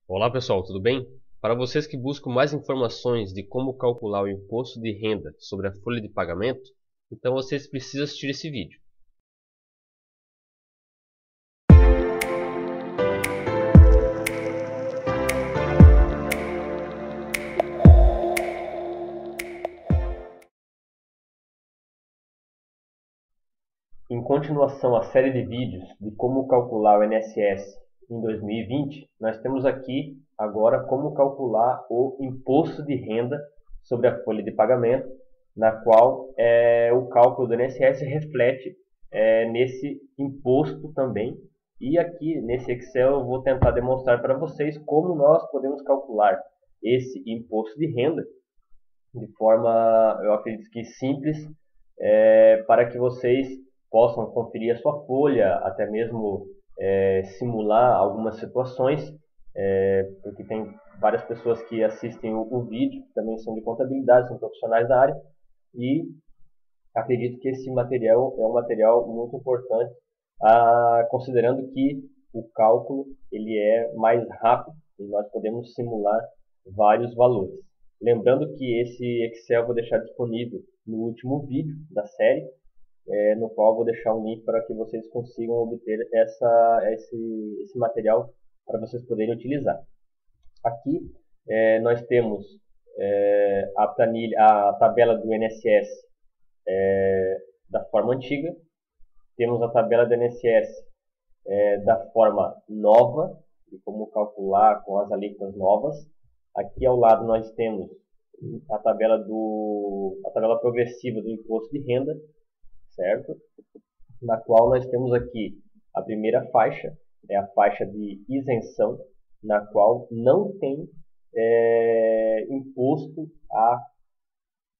Olá pessoal, tudo bem? Para vocês que buscam mais informações de como calcular o imposto de renda sobre a folha de pagamento, então vocês precisam assistir esse vídeo. Em continuação à série de vídeos de como calcular o INSS em 2020, nós temos aqui agora como calcular o imposto de renda sobre a folha de pagamento, na qual o cálculo do INSS reflete nesse imposto também. E aqui nesse Excel eu vou tentar demonstrar para vocês como nós podemos calcular esse imposto de renda de forma, eu acredito que simples, para que vocês possam conferir a sua folha, até mesmo simular algumas situações, porque tem várias pessoas que assistem o vídeo, que também são de contabilidade, são profissionais da área, e acredito que esse material é um material muito importante, considerando que o cálculo ele é mais rápido e nós podemos simular vários valores. Lembrando que esse Excel eu vou deixar disponível no último vídeo da série, no qual eu vou deixar um link para que vocês consigam obter esse material para vocês poderem utilizar. Aqui nós temos a tabela do INSS da forma antiga, temos a tabela do INSS da forma nova, de como calcular com as alíquotas novas. Aqui ao lado nós temos a tabela progressiva do imposto de renda, certo? Na qual nós temos aqui a primeira faixa, é a faixa de isenção, na qual não tem imposto a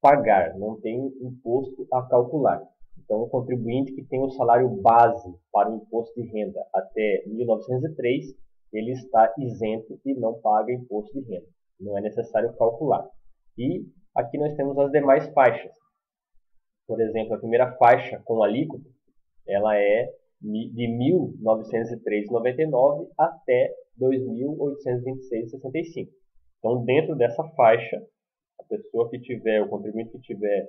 pagar, não tem imposto a calcular. Então, o contribuinte que tem o salário base para o imposto de renda até 1903, ele está isento e não paga imposto de renda. Não é necessário calcular. E aqui nós temos as demais faixas. Por exemplo, a primeira faixa com alíquota, ela é de 1903,99 até 2.826,65. Então, dentro dessa faixa, a pessoa que tiver, o contribuinte que tiver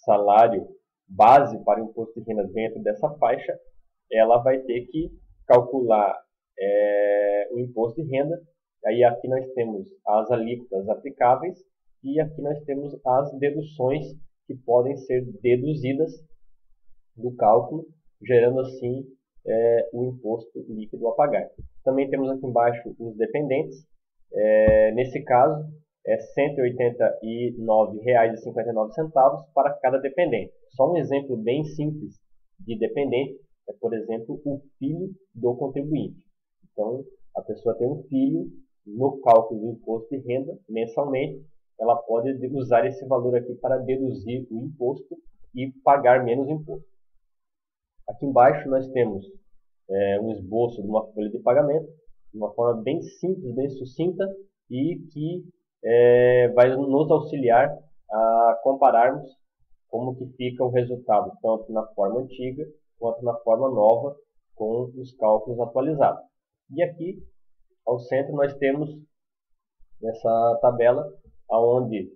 salário base para o imposto de renda dentro dessa faixa, ela vai ter que calcular o imposto de renda. Aí aqui nós temos as alíquotas aplicáveis e aqui nós temos as deduções que podem ser deduzidas do cálculo, gerando assim o imposto líquido a pagar. Também temos aqui embaixo os dependentes. Nesse caso, é R$ 189,59 para cada dependente. Só um exemplo bem simples de dependente é, por exemplo, o filho do contribuinte. Então, a pessoa tem um filho, no cálculo do imposto de renda, mensalmente, ela pode usar esse valor aqui para deduzir o imposto e pagar menos imposto. Aqui embaixo nós temos um esboço de uma folha de pagamento, de uma forma bem simples, bem sucinta, e que vai nos auxiliar a compararmos como que fica o resultado, tanto na forma antiga quanto na forma nova, com os cálculos atualizados. E aqui, ao centro, nós temos essa tabela, onde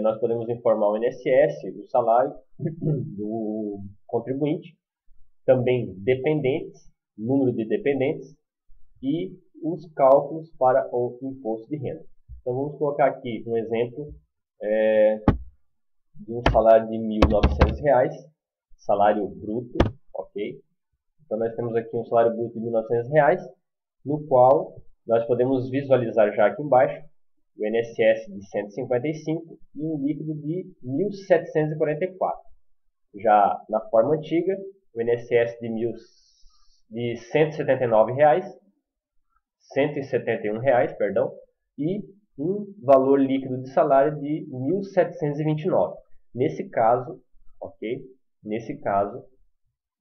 nós podemos informar o INSS, o salário do contribuinte, também dependentes, número de dependentes e os cálculos para o imposto de renda. Então vamos colocar aqui um exemplo de um salário de R$ 1.900, salário bruto, ok? Então nós temos aqui um salário bruto de R$ 1.900, no qual nós podemos visualizar já aqui embaixo o INSS de 155 e um líquido de 1.744. Já na forma antiga, o INSS de R$ 171 reais, perdão, e um valor líquido de salário de 1.729. Nesse caso, ok? Nesse caso,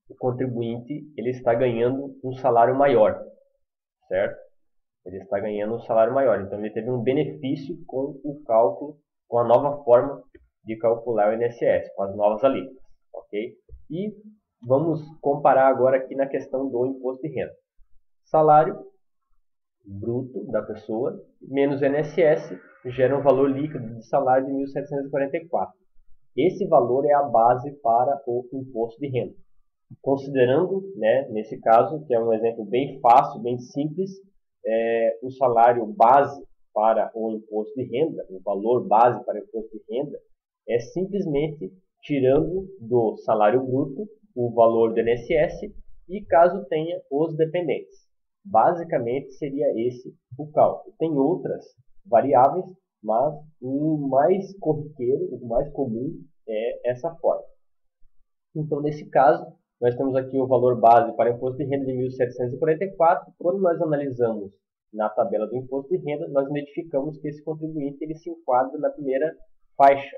o contribuinte ele está ganhando um salário maior, certo? Ele está ganhando um salário maior, então ele teve um benefício com o cálculo, com a nova forma de calcular o INSS, com as novas alíquotas, ok? E vamos comparar agora aqui na questão do imposto de renda. Salário bruto da pessoa, menos o INSS, gera um valor líquido de salário de 1.744. Esse valor é a base para o imposto de renda. Considerando, né, nesse caso, que é um exemplo bem fácil, bem simples, o salário base para o imposto de renda, o valor base para o imposto de renda, é simplesmente tirando do salário bruto o valor do INSS e caso tenha os dependentes. Basicamente seria esse o cálculo. Tem outras variáveis, mas o mais corriqueiro, o mais comum é essa forma. Então, nesse caso, nós temos aqui o valor base para imposto de renda de 1.744. Quando nós analisamos na tabela do imposto de renda, nós identificamos que esse contribuinte ele se enquadra na primeira faixa,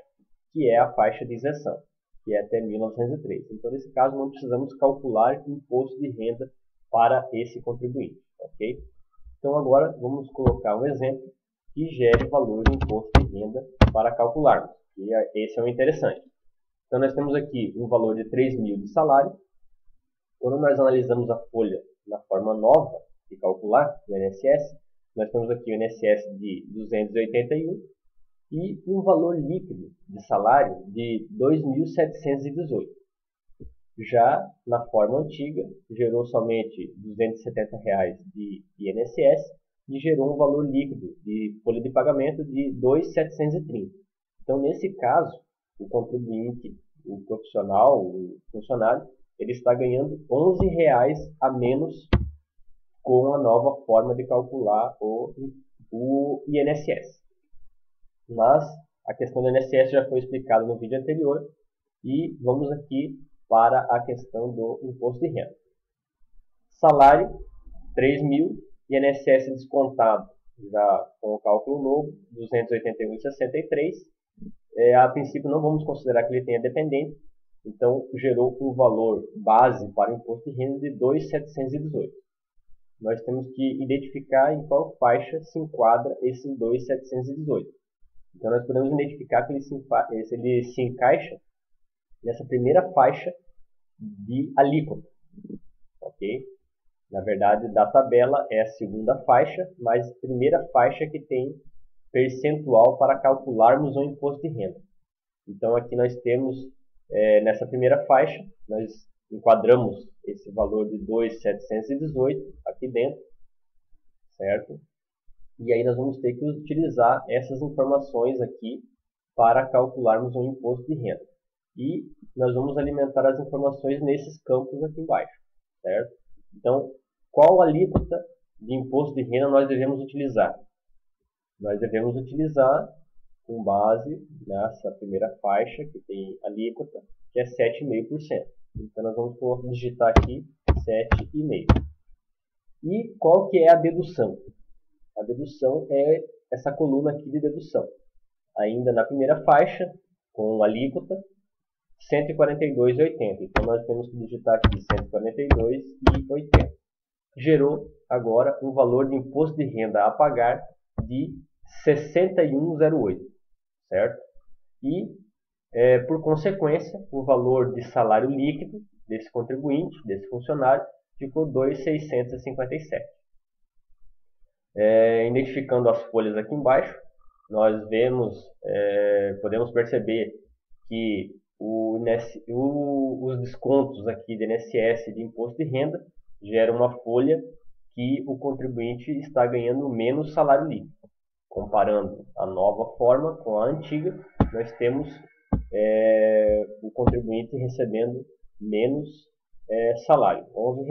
que é a faixa de isenção, que é até 1903. Então, nesse caso, não precisamos calcular imposto de renda para esse contribuinte. Ok? Então, agora vamos colocar um exemplo que gere valor de imposto de renda para calcularmos. E esse é o interessante. Então, nós temos aqui um valor de 3.000 de salário. Quando nós analisamos a folha na forma nova de calcular o INSS, nós temos aqui o INSS de 281 e um valor líquido de salário de 2.718. Já na forma antiga, gerou somente R$ 270 de INSS e gerou um valor líquido de folha de pagamento de 2.730. Então, nesse caso, o contribuinte, o profissional, o funcionário, ele está ganhando R$ 11 a menos com a nova forma de calcular o INSS. Mas a questão do INSS já foi explicada no vídeo anterior e vamos aqui para a questão do imposto de renda. Salário, 3.000, INSS descontado, já com o cálculo novo, 281,63. A princípio não vamos considerar que ele tenha dependente, então gerou um valor base para o imposto de renda de 2.718. Nós temos que identificar em qual faixa se enquadra esse 2.718. Então nós podemos identificar que ele se encaixa nessa primeira faixa de alíquota, ok? Na verdade, da tabela é a segunda faixa, mas a primeira faixa que tem percentual para calcularmos o imposto de renda. Então aqui nós temos, nessa primeira faixa, nós enquadramos esse valor de 2.718 aqui dentro, certo? E aí nós vamos ter que utilizar essas informações aqui para calcularmos o imposto de renda. E nós vamos alimentar as informações nesses campos aqui embaixo, certo? Então, qual alíquota de imposto de renda nós devemos utilizar? Nós devemos utilizar com base nessa primeira faixa, que tem alíquota, que é 7,5%. Então, nós vamos digitar aqui 7,5%. E qual que é a dedução? A dedução é essa coluna aqui de dedução. Ainda na primeira faixa, com alíquota, 142,80. Então, nós temos que digitar aqui 142,80. Gerou agora um valor de imposto de renda a pagar de 61,08, certo? E, por consequência, o valor de salário líquido desse contribuinte, desse funcionário, ficou 2.657. Identificando as folhas aqui embaixo, nós podemos perceber que os descontos aqui de INSS de imposto de renda geram uma folha que o contribuinte está ganhando menos salário líquido. Comparando a nova forma com a antiga, nós temos o contribuinte recebendo menos salário, R$ 11.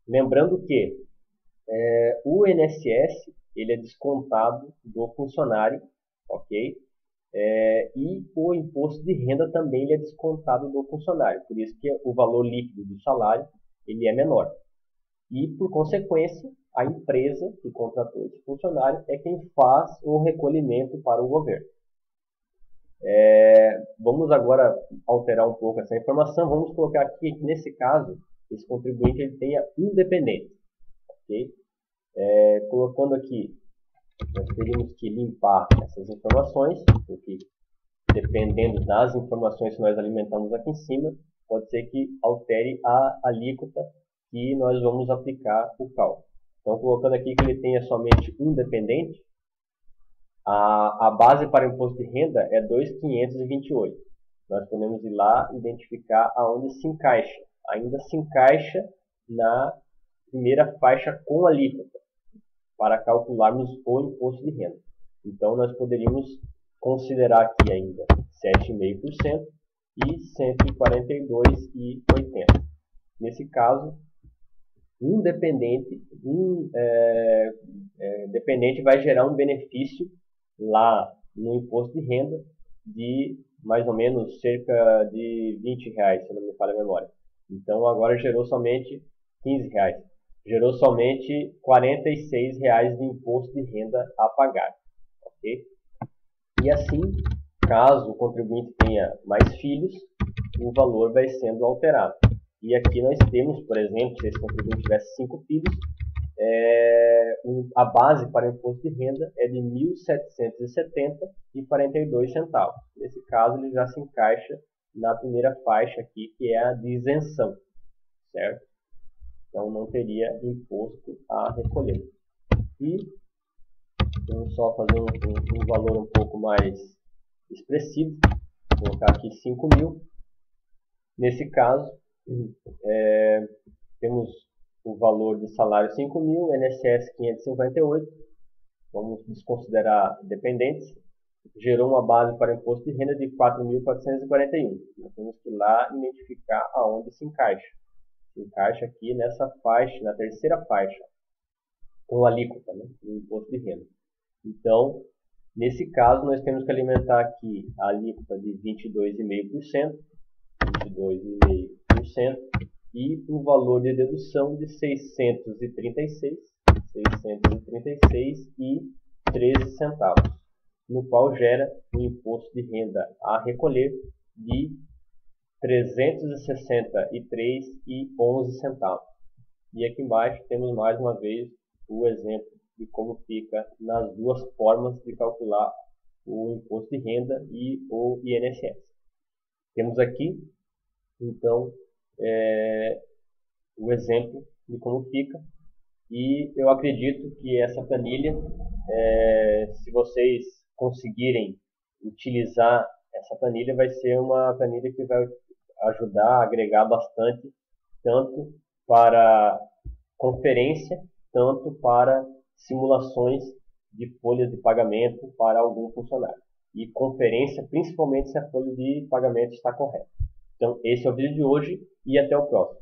Lembrando que o INSS ele é descontado do funcionário, ok? E o imposto de renda também ele é descontado do funcionário, por isso que o valor líquido do salário ele é menor. E, por consequência, a empresa que contratou esse funcionário é quem faz o recolhimento para o governo. Vamos agora alterar um pouco essa informação. Vamos colocar aqui que, nesse caso, esse contribuinte ele tenha um dependente. Okay? Colocando aqui, nós teríamos que limpar essas informações, porque dependendo das informações que nós alimentamos aqui em cima, pode ser que altere a alíquota que nós vamos aplicar o cálculo. Então, colocando aqui que ele tenha somente um dependente, a base para imposto de renda é 2.528. Nós podemos ir lá e identificar aonde se encaixa. Ainda se encaixa na primeira faixa com alíquota, para calcularmos o imposto de renda. Então, nós poderíamos considerar aqui ainda 7,5% e 142,80. Nesse caso, um dependente vai gerar um benefício lá no imposto de renda de mais ou menos cerca de R$ 20, se não me falha a memória. Então agora gerou somente R$ 15. Gerou somente R$ 46 de imposto de renda a pagar. Okay? E assim, caso o contribuinte tenha mais filhos, o valor vai sendo alterado. E aqui nós temos, por exemplo, se esse contribuinte tivesse 5 filhos, a base para o imposto de renda é de R$ 1.770,42. Nesse caso, ele já se encaixa na primeira faixa aqui, que é a de isenção, certo? Então, não teria imposto a recolher. E vamos só fazer um valor um pouco mais expressivo. Vou colocar aqui 5.000. Nesse caso, temos o valor de salário 5.000, INSS 558, vamos desconsiderar dependentes, gerou uma base para imposto de renda de 4.441. Nós temos que ir lá identificar aonde se encaixa. Se encaixa aqui nessa faixa, na terceira faixa, com alíquota, né, do imposto de renda. Então, nesse caso, nós temos que alimentar aqui a alíquota de 22,5%, e o valor de dedução de 636,13 centavos, no qual gera um imposto de renda a recolher de 363,11 centavos. E aqui embaixo temos mais uma vez o exemplo de como fica nas duas formas de calcular o imposto de renda e o INSS. Temos aqui, então, o exemplo de como fica, e eu acredito que essa planilha, se vocês conseguirem utilizar essa planilha, vai ser uma planilha que vai ajudar a agregar bastante, tanto para conferência, tanto para simulações de folha de pagamento para algum funcionário. E conferência, principalmente se a folha de pagamento está correta. Então, esse é o vídeo de hoje e até o próximo.